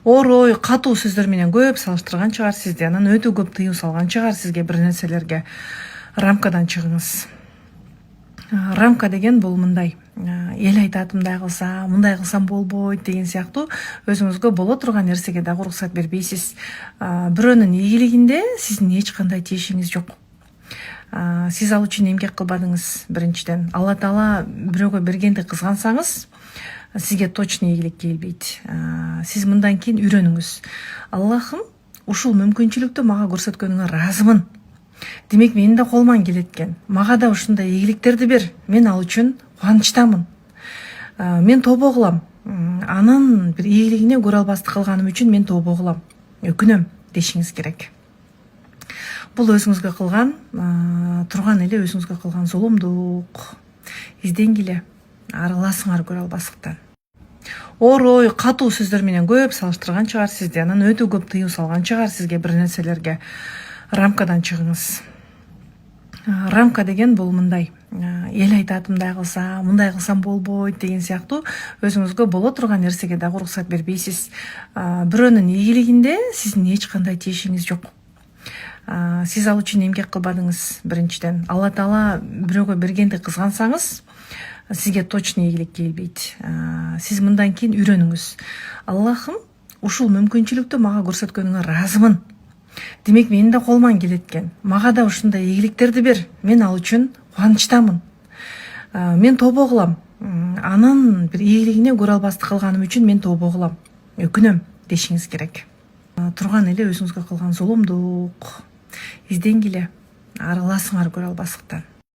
Орой, катуу сөздөр менен көп салыштырган чыгар сизди, анан өтө көп тыюу салган чыгар сизге бир нерселерге. Рамкадан чыгыңыз. Рамка деген бул мындай. Эл айтат мындай кылсам болбойт деген сыяктуу өзүңүзгө боло турган нерсеге дагы уруксат бербейсиз. Бирөөнүн ийгилигинде сиздин эч кандай тиешиңиз жок. Сиз ал үчүн эмгек кылбадыңыз биринчиден. Алла Таала бирөөгө бергенди кызгансаңыз, сизге точно ийгилик келбейт. Сиз мындан кийин үйрөнүңүз. Аллахым ушул мүмкүнчүлүктү мага көрсөткөнүңө ыраазымын. Демек менин да колуман келет экен. Мага да ушундай ийгиликтерди бер. Мен ал үчүн кубанычтамын. Мен тобо кылам. Анын бир ийгилигине көрө албастык кылганым үчүн мен тобо кылам. Өкүнөм дешиңиз керек. Бул өзүңүзгө кылган, турган эле өзүңүзгө кылган зулумдук. Изденгиле, арыласыңар көрө албастыктан. Орой, катуу сөздөр менен көп салыштырган чыгар сизди, анан өтө көп тыюу салган чыгар сизге бир нерселерге. Рамкадан чыгыңыз. Рамка деген бул мындай. Эл айтат мындай кылсам болбойт деген сыяктуу өзүңүзгө боло турган нерсеге дагы уруксат бербейсиз. Бирөөнүн ийгилигинде сиздин эч кандай тиешиңиз жок. Сиз ал үчүн эмгек кылбадыңыз биринчиден. Алла Таала бирөөгө бергенди кызгансаңыз, сизге точно ийгилик келбейт. Сиз мындан кийин үйрөнүңүз. Аллахым ушул мүмкүнчүлүктү мага көрсөткөнүңө ыраазымын. Демек менин да колуман келет экен. Мага да ушундай ийгиликтерди бер. Мен ал үчүн кубанычтамын. Мен тобо кылам. Анын бир ийгилигине көрө албастык кылганым үчүн мен тобо кылам. Өкүнөм дешиңиз керек. Турган эле өзүңүзгө кылган зулумдук. Изденгиле, арыласыңар көрө албастыктан.